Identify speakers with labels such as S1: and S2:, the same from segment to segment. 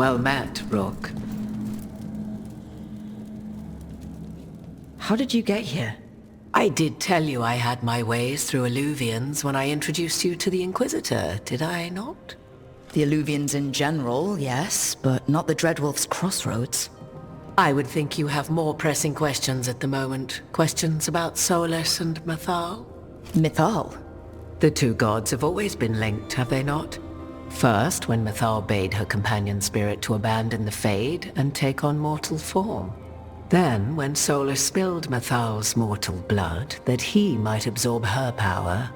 S1: Well met, Rook.
S2: How did you get here?
S1: I did tell you I had my ways through Illuvians when I introduced you to the Inquisitor, did I not?
S2: The Illuvians in general, yes, but not the Dreadwolf's crossroads.
S1: I would think you have more pressing questions at the moment. Questions about Solus and Mythal?
S2: Mythal?
S1: The two gods have always been linked, have they not? First, when Mythal bade her companion spirit to abandon the Fade and take on mortal form. Then, when Solus spilled Mythal's mortal blood, that he might absorb her power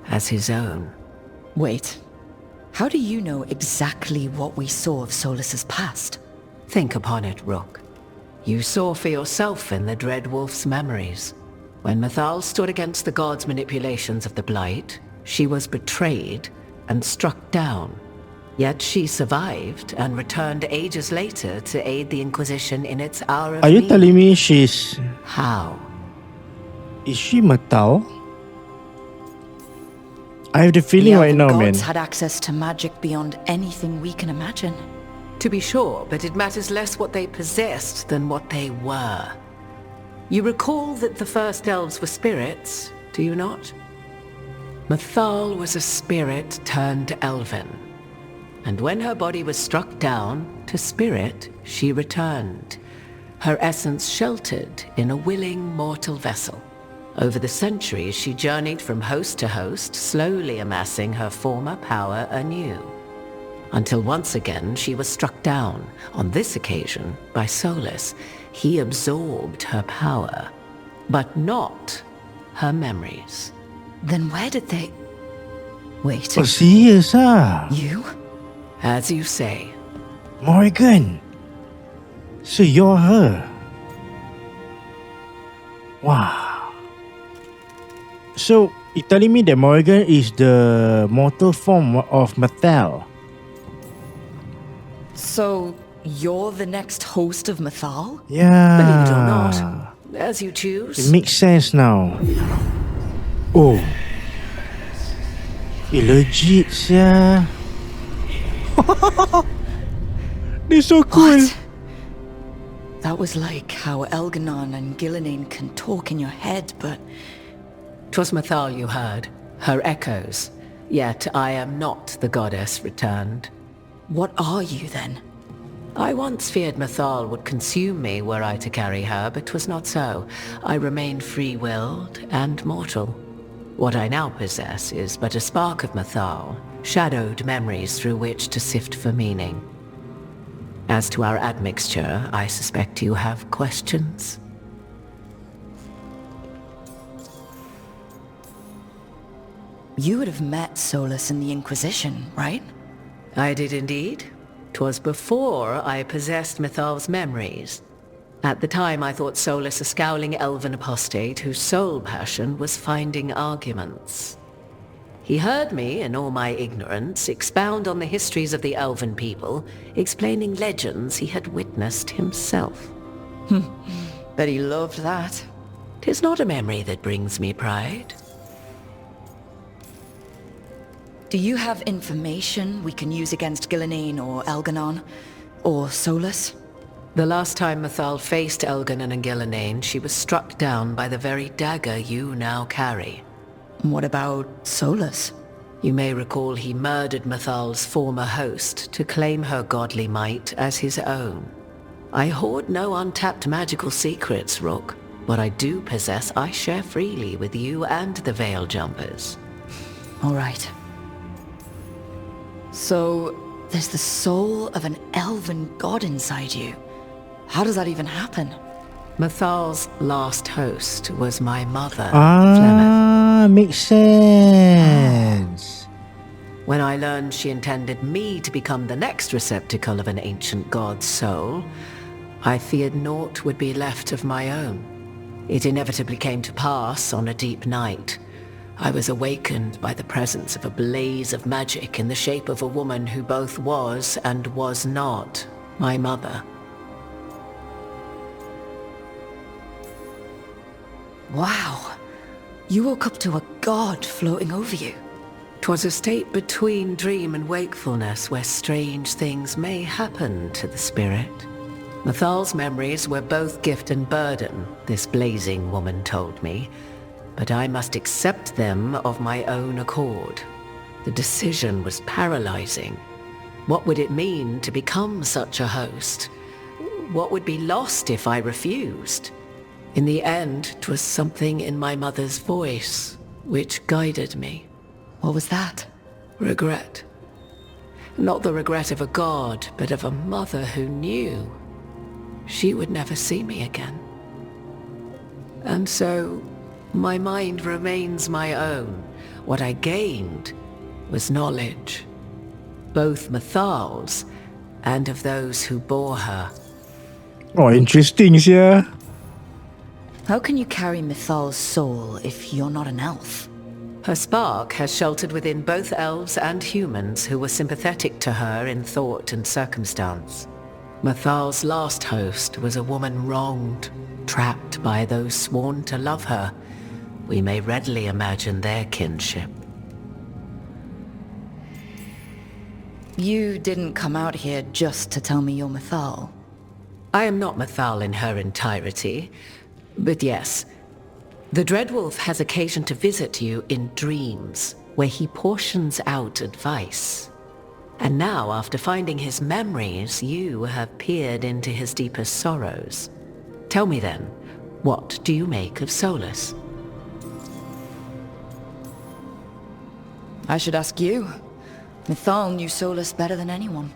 S1: as his own.
S2: Wait. How do you know exactly what we saw of Solus's past?
S1: Think upon it, Rook. You saw for yourself in the Dreadwolf's memories. When Mythal stood against the gods' manipulations of the Blight, she was betrayed and struck down. Yet she survived and returned ages later to aid the Inquisition in its hour of
S3: Are you
S1: need.
S3: telling me she's...
S1: How?
S3: Is she Mythal? I have the feeling
S2: The
S3: right now,
S2: Elven
S3: man.
S2: gods had access to magic beyond anything we can imagine.
S1: To be sure, but it matters less what they possessed than what they were. You recall that the first elves were spirits, do you not? Mythal was a spirit turned elven. And when her body was struck down, to spirit she returned, her essence sheltered in a willing mortal vessel. Over the centuries she journeyed from host to host, slowly amassing her former power anew. Until once again she was struck down, on this occasion by Solus. He absorbed her power, but not her memories.
S2: Then where did they... Wait,
S3: Oh, serious ah?
S2: you?
S1: As you say,
S3: Morgan. So you're her. Wow. So you're telling me that Morgan is the mortal form of Mythal?
S2: So, you're the next host of Mythal?
S3: Yeah.
S1: believe it or not, as you choose.
S3: It makes sense now. Oh. Legit, yeah. They're so cool.
S2: What? That was like how Elganon and Gillenane can talk in your head, but...
S1: 'Twas Mythal you heard, her echoes. Yet I am not the goddess returned.
S2: What are you then?
S1: I once feared Mythal would consume me were I to carry her, but 'twas not so. I remain free-willed and mortal. What I now possess is but a spark of Mythal, shadowed memories through which to sift for meaning. As to our admixture, I suspect you have questions.
S2: You would have met Solus in the Inquisition, right?
S1: I did indeed. 'Twas before I possessed Mythal's memories. At the time I thought Solus a scowling elven apostate whose sole passion was finding arguments. He heard me, in all my ignorance, expound on the histories of the elven people, explaining legends he had witnessed himself.
S2: Bet he loved that.
S1: 'Tis not a memory that brings me pride.
S2: Do you have information we can use against Gillenane or Elganon? Or Solus?
S1: The last time Mythal faced Elganon and Gillenane, she was struck down by the very dagger you now carry.
S2: What about Solus?
S1: You may recall he murdered Mythal's former host to claim her godly might as his own. I hoard no untapped magical secrets, Rook. What I do possess I share freely with you and the Veil Jumpers.
S2: All right. So, there's the soul of an elven god inside you. How does that even happen?
S1: Mythal's last host was my mother, Flemeth.
S3: Makes sense.
S1: When I learned she intended me to become the next receptacle of an ancient god's soul, I feared naught would be left of my own. It inevitably came to pass on a deep night. I was awakened by the presence of a blaze of magic in the shape of a woman who both was and was not my mother.
S2: Wow. You woke up to a god floating over you.
S1: 'Twas a state between dream and wakefulness where strange things may happen to the spirit. Mythal's memories were both gift and burden, this blazing woman told me, but I must accept them of my own accord. The decision was paralyzing. What would it mean to become such a host? What would be lost if I refused? In the end, 'twas something in my mother's voice which guided me.
S2: What was that?
S1: Regret. Not the regret of a god, but of a mother who knew she would never see me again. And so, my mind remains my own. What I gained was knowledge, both Mythal's and of those who bore her.
S3: Oh, interesting, yeah.
S2: How can you carry Mythal's soul if you're not an elf?
S1: Her spark has sheltered within both elves and humans who were sympathetic to her in thought and circumstance. Mythal's last host was a woman wronged, trapped by those sworn to love her. We may readily imagine their kinship.
S2: You didn't come out here just to tell me you're Mythal.
S1: I am not Mythal in her entirety, but yes, the Dreadwolf has occasion to visit you in dreams, where he portions out advice. And now, after finding his memories, you have peered into his deepest sorrows. Tell me then, what do you make of Solus?
S2: I should ask you. Mythal knew Solus better than anyone.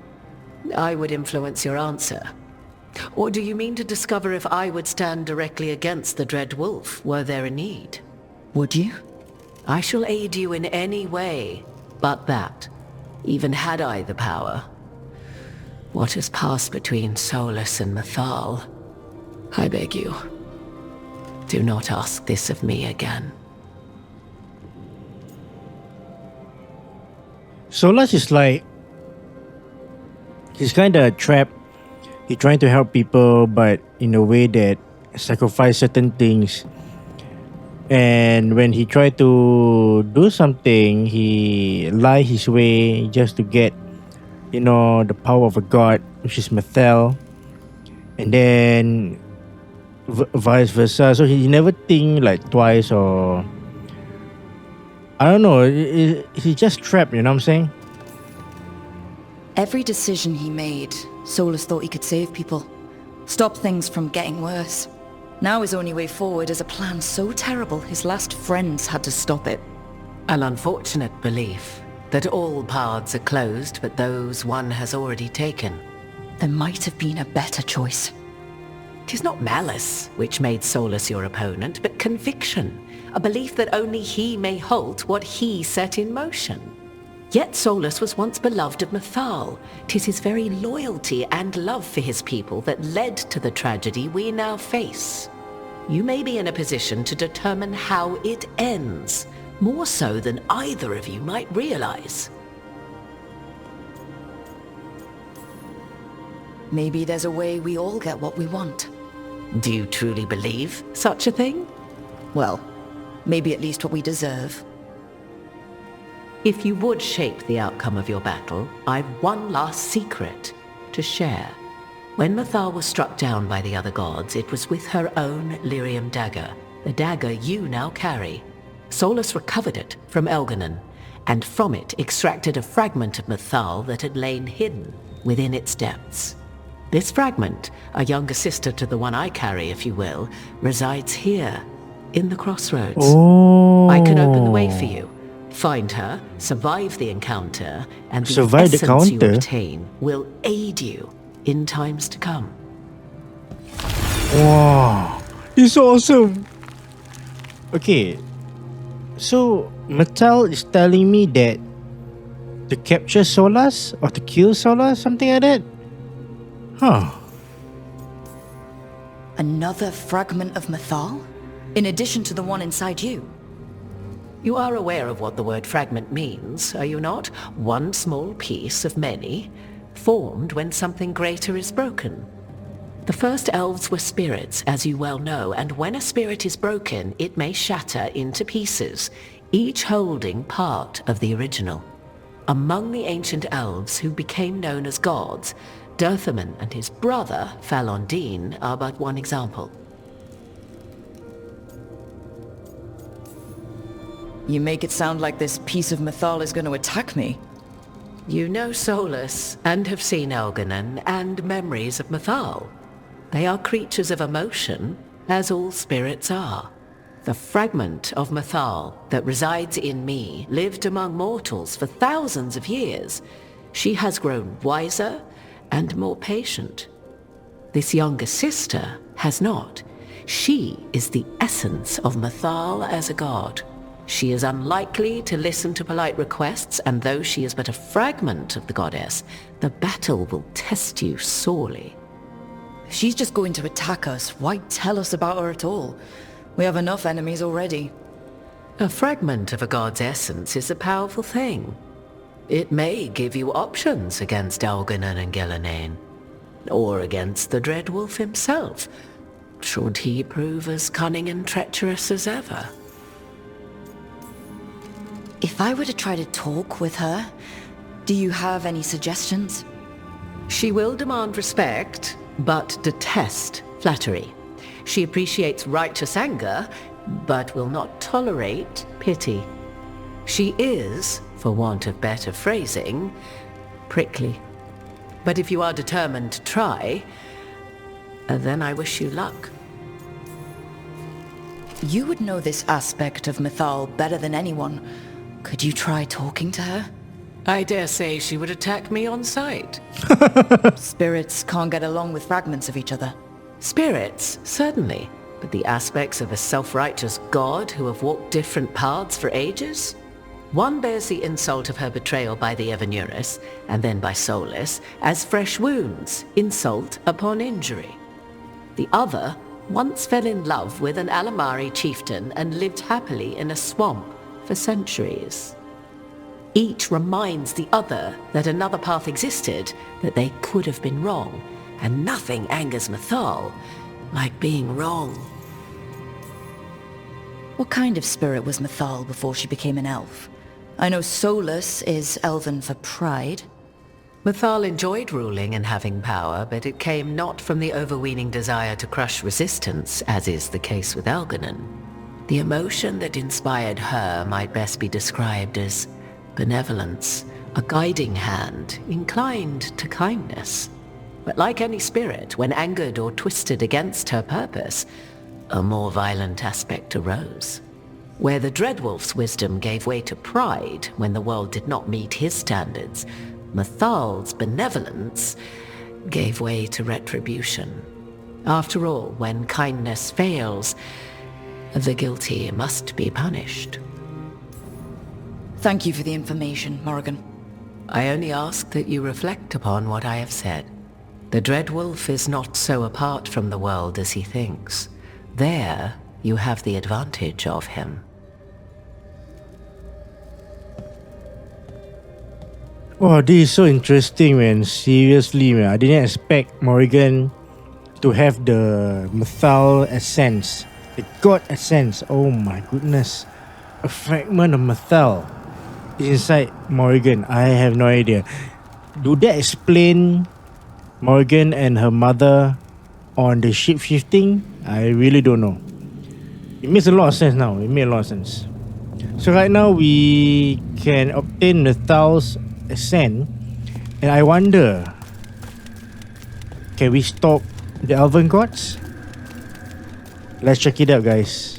S1: I would influence your answer. Or do you mean to discover if I would stand directly against the Dread Wolf, were there a need?
S2: Would you?
S1: I shall aid you in any way, but that, even had I the power. What has passed between Solus and Mythal, I beg you, do not ask this of me again.
S3: Solus is like, he's kind of trapped. He's trying to help people, but in a way that sacrifice certain things. And when he tried to do something, he lie his way just to get, the power of a god, which is Mythal. And then vice versa. So he never think like twice, or I don't know. He's just trapped. You know what I'm saying?
S2: Every decision he made, Solus thought he could save people, stop things from getting worse. Now his only way forward is a plan so terrible his last friends had to stop it.
S1: An unfortunate belief that all paths are closed but those one has already taken.
S2: There might have been a better choice.
S1: 'Tis not malice which made Solus your opponent, but conviction, a belief that only he may halt what he set in motion. Yet Solus was once beloved of Mythal. 'Tis his very loyalty and love for his people that led to the tragedy we now face. You may be in a position to determine how it ends, more so than either of you might realize.
S2: Maybe there's a way we all get what we want.
S1: Do you truly believe such a thing?
S2: Well, maybe at least what we deserve.
S1: If you would shape the outcome of your battle, I've one last secret to share. When Mythal was struck down by the other gods, it was with her own lyrium dagger, the dagger you now carry. Solus recovered it from Elganon, and from it extracted a fragment of Mythal that had lain hidden within its depths. This fragment, a younger sister to the one I carry, if you will, resides here, in the crossroads.
S3: Oh.
S1: I can open the way for you. Find her, survive the encounter, and the
S3: Survive the
S1: essence you
S3: encounter?
S1: obtain will aid you in times to come.
S3: Wow, it's awesome. Okay, so Mythal is telling me that to capture Solus or to kill Solus, something like that? Huh.
S2: Another fragment of Mythal? In addition to the one inside you?
S1: You are aware of what the word fragment means, are you not? One small piece of many, formed when something greater is broken. The first elves were spirits, as you well know, and when a spirit is broken, it may shatter into pieces, each holding part of the original. Among the ancient elves who became known as gods, Dirthaman and his brother, Falondine, are but one example.
S2: You make it sound like this piece of Mythal is going to attack me.
S1: You know Solus, and have seen Elganon, and memories of Mythal. They are creatures of emotion, as all spirits are. The fragment of Mythal that resides in me lived among mortals for thousands of years. She has grown wiser and more patient. This younger sister has not. She is the essence of Mythal as a god. She is unlikely to listen to polite requests, and though she is but a fragment of the goddess, the battle will test you sorely.
S2: If she's just going to attack us, why tell us about her at all? We have enough enemies already.
S1: A fragment of a god's essence is a powerful thing. It may give you options against Elganon and Gillenane, or against the Dreadwolf himself, should he prove as cunning and treacherous as ever.
S2: If I were to try to talk with her, do you have any suggestions?
S1: She will demand respect, but detest flattery. She appreciates righteous anger, but will not tolerate pity. She is, for want of better phrasing, prickly. But if you are determined to try, then I wish you luck.
S2: You would know this aspect of Mythal better than anyone. Could you try talking to her?
S1: I dare say she would attack me on sight.
S2: Spirits can't get along with fragments of each other.
S1: Spirits, certainly, but the aspects of a self-righteous god who have walked different paths for ages? One bears the insult of her betrayal by the Evanurus, and then by Solus, as fresh wounds, insult upon injury. The other once fell in love with an Alamari chieftain and lived happily in a swamp for centuries. Each reminds the other that another path existed, that they could have been wrong, and nothing angers Mythal like being wrong.
S2: What kind of spirit was Mythal before she became an elf? I know Solus is elven for pride.
S1: Mythal enjoyed ruling and having power, but it came not from the overweening desire to crush resistance, as is the case with Elganon. The emotion that inspired her might best be described as benevolence, a guiding hand, inclined to kindness. But like any spirit, when angered or twisted against her purpose, a more violent aspect arose. Where the Dreadwolf's wisdom gave way to pride when the world did not meet his standards, Mythal's benevolence gave way to retribution. After all, when kindness fails, the guilty must be punished.
S2: Thank you for the information, Morrigan.
S1: I only ask that you reflect upon what I have said. The Dreadwolf is not so apart from the world as he thinks. There, you have the advantage of him.
S3: Wow, this is so interesting, man. Seriously, man. I didn't expect Morrigan to have the Mythal essence. The god essence. Oh my goodness. A fragment of Mythal inside Morrigan. I have no idea. Do that explain Morrigan and her mother on the shape-shifting? I really don't know. It makes a lot of sense now. It made a lot of sense. So right now we can obtain Mythal's ascent, and I wonder, can we stop the elven gods? Let's check it out, guys.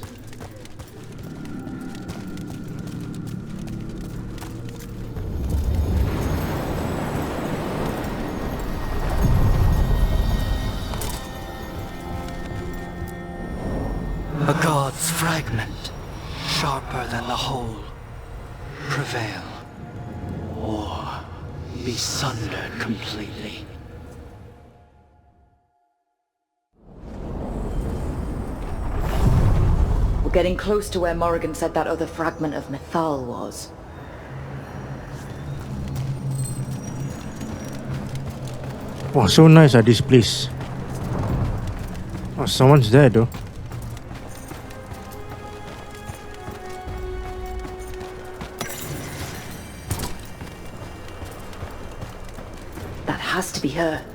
S4: A god's fragment, sharper than the whole, prevail, or be sundered completely.
S2: We're getting close to where Morrigan said that other fragment of Mythal was.
S3: Wow, so nice this place. Oh, someone's there though.
S2: be her.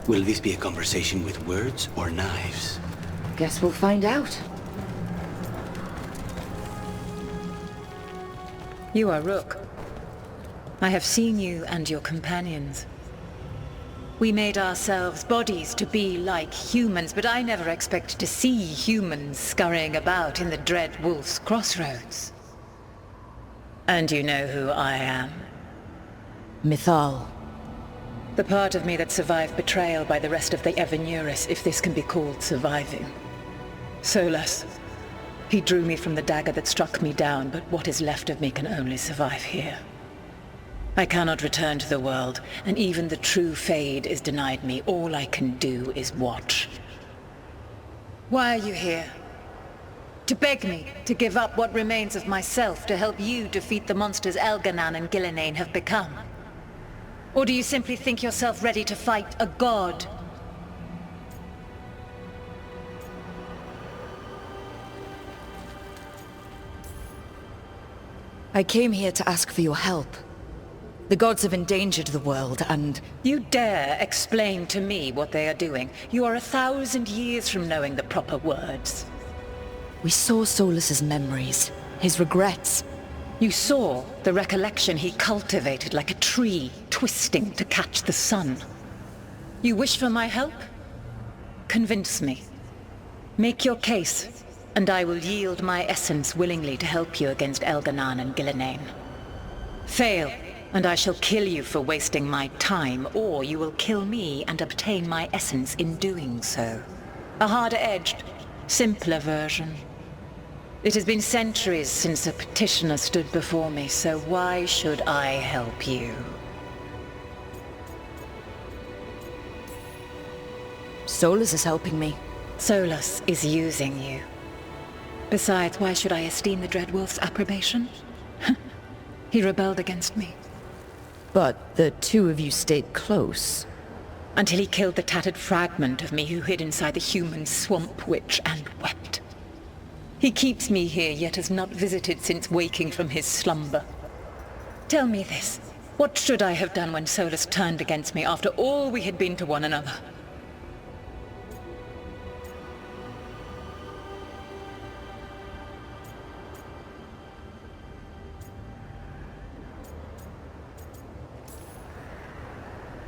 S5: Will this be a conversation with words or knives?
S2: Guess we'll find out.
S6: You are Rook. I have seen you and your companions. We made ourselves bodies to be like humans, but I never expected to see humans scurrying about in the Dread Wolf's crossroads. And you know who I am.
S2: Mythal.
S6: The part of me that survived betrayal by the rest of the Evenuris, if this can be called surviving. Solus. He drew me from the dagger that struck me down, but what is left of me can only survive here. I cannot return to the world, and even the true Fade is denied me. All I can do is watch. Why are you here? To beg me to give up what remains of myself to help you defeat the monsters Elganan and Gillenane have become? Or do you simply think yourself ready to fight a god?
S2: I came here to ask for your help. The gods have endangered the world, and...
S6: You dare explain to me what they are doing? You are 1,000 years from knowing the proper words.
S2: We saw Solus's memories, his regrets.
S6: You saw the recollection he cultivated like a tree, twisting to catch the sun. You wish for my help? Convince me. Make your case, and I will yield my essence willingly to help you against Elganan and Gillenane. Fail, and I shall kill you for wasting my time, or you will kill me and obtain my essence in doing so. A harder-edged, simpler version. It has been centuries since a petitioner stood before me, so why should I help you?
S2: Solus is helping me.
S6: Solus is using you. Besides, why should I esteem the Dread Wolf's approbation? He rebelled against me.
S2: But the two of you stayed close.
S6: Until he killed the tattered fragment of me who hid inside the human swamp witch and wept. He keeps me here, yet has not visited since waking from his slumber. Tell me this. What should I have done when Solus turned against me after all we had been to one another?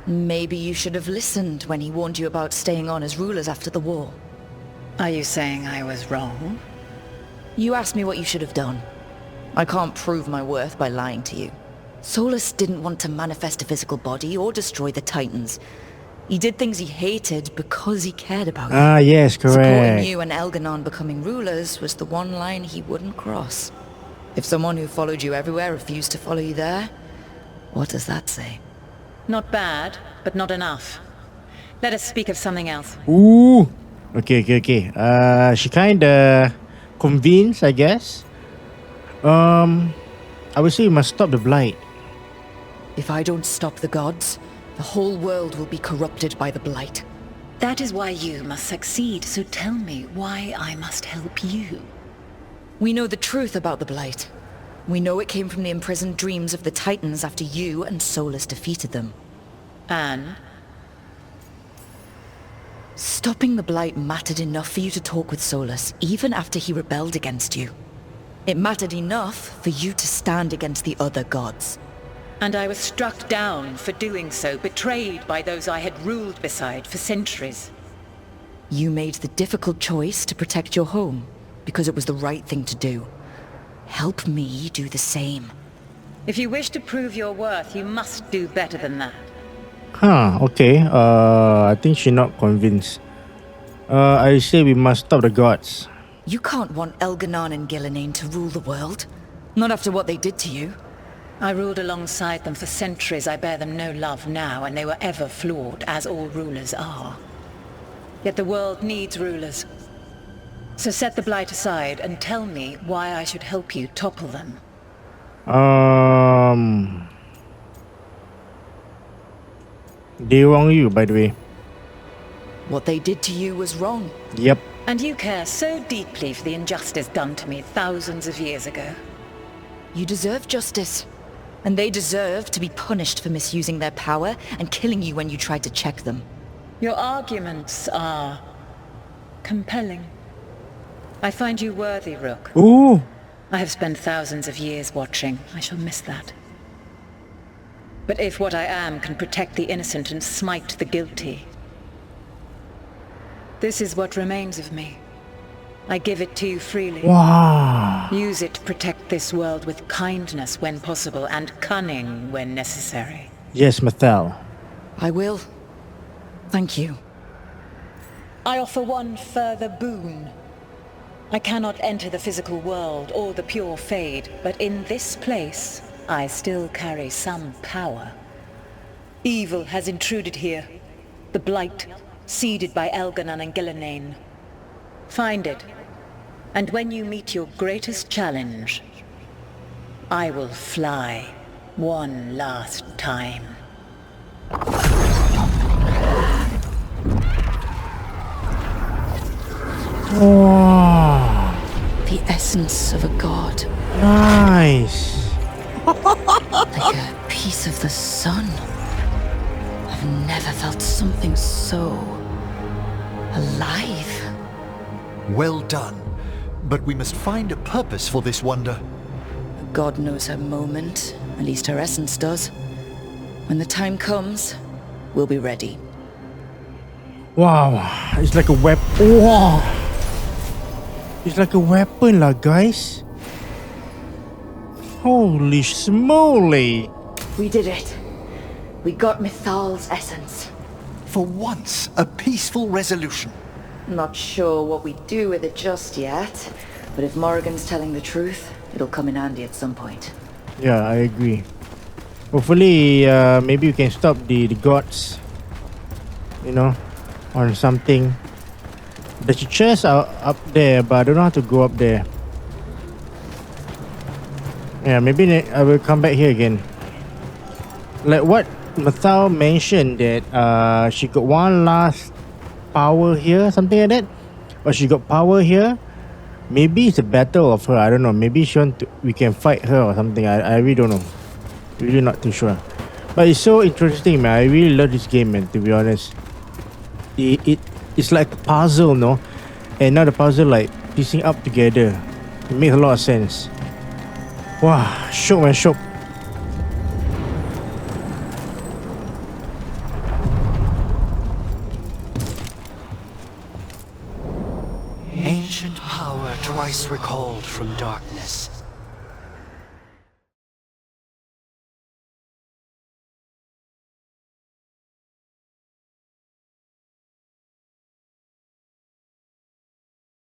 S2: Maybe you should have listened when he warned you about staying on as rulers after the war.
S6: Are you saying I was wrong?
S2: You asked me what you should have done. I can't prove my worth by lying to you. Solus didn't want to manifest a physical body or destroy the Titans. He did things he hated because he cared about you.
S3: Ah, yes, correct.
S2: Supporting you and Elganan becoming rulers was the one line he wouldn't cross. If someone who followed you everywhere refused to follow you there, what does that say?
S6: Not bad, but not enough. Let us speak of something else.
S3: Ooh. Okay. She kinda convinced, I guess. I would say you must stop the blight.
S2: If I don't stop the gods, the whole world will be corrupted by the blight.
S6: That is why you must succeed, so tell me why I must help you.
S2: We know the truth about the blight. We know it came from the imprisoned dreams of the Titans after you and Solus defeated them.
S6: And?
S2: Stopping the blight mattered enough for you to talk with Solus, even after he rebelled against you. It mattered enough for you to stand against the other gods.
S6: And I was struck down for doing so, betrayed by those I had ruled beside for centuries.
S2: You made the difficult choice to protect your home, because it was the right thing to do. Help me do the same.
S6: If you wish to prove your worth, you must do better than that.
S3: Huh, okay. I think she's not convinced. I say we must stop the gods.
S2: You can't want Elganan and Gillenane to rule the world. Not after what they did to you.
S6: I ruled alongside them for centuries. I bear them no love now, and they were ever flawed, as all rulers are. Yet the world needs rulers. So set the blight aside and tell me why I should help you topple them.
S3: They wrong you, by the way.
S2: What they did to you was wrong.
S3: Yep.
S6: And you care so deeply for the injustice done to me thousands of years ago.
S2: You deserve justice. And they deserve to be punished for misusing their power and killing you when you tried to check them.
S6: Your arguments are compelling. I find you worthy, Rook.
S3: Ooh.
S6: I have spent thousands of years watching. I shall miss that. But if what I am can protect the innocent and smite the guilty, this is what remains of me. I give it to you freely.
S3: Wow.
S6: Use it to protect this world with kindness when possible and cunning when necessary.
S3: Yes, Mythal.
S2: I will. Thank you.
S6: I offer one further boon. I cannot enter the physical world or the pure Fade, but in this place, I still carry some power. Evil has intruded here. The blight, seeded by Elganon and Gillenane. Find it, and when you meet your greatest challenge, I will fly one last time.
S3: Wow.
S2: The essence of a god.
S3: Nice.
S2: Like a piece of the sun. I've never felt something so alive.
S7: Well done. But we must find a purpose for this wonder.
S2: God knows her moment. At least her essence does. When the time comes, we'll be ready.
S3: Wow. It's like a weapon. Wow. It's like a weapon lah, guys. Holy smoly.
S2: We did it. We got Mythal's essence.
S7: For once, a peaceful resolution.
S2: Not sure what we do with it just yet, but if Morrigan's telling the truth, it'll come in handy at some point.
S3: Yeah, I agree. Hopefully, maybe we can stop the gods. You know, on something. The chests are up there, but I don't know how to go up there. Yeah, maybe I will come back here again. Like what Mythal mentioned that she got one last power here, something like that. Or she got power here. Maybe it's a battle of her, I don't know. Maybe we can fight her or something. I really don't know. Really not too sure. But it's so interesting, man. I really love this game, man, to be honest. It's like a puzzle, no? And now the puzzle like piecing up together. It makes a lot of sense. Wow, shock, man, shock.
S4: Ancient power twice recalled from darkness.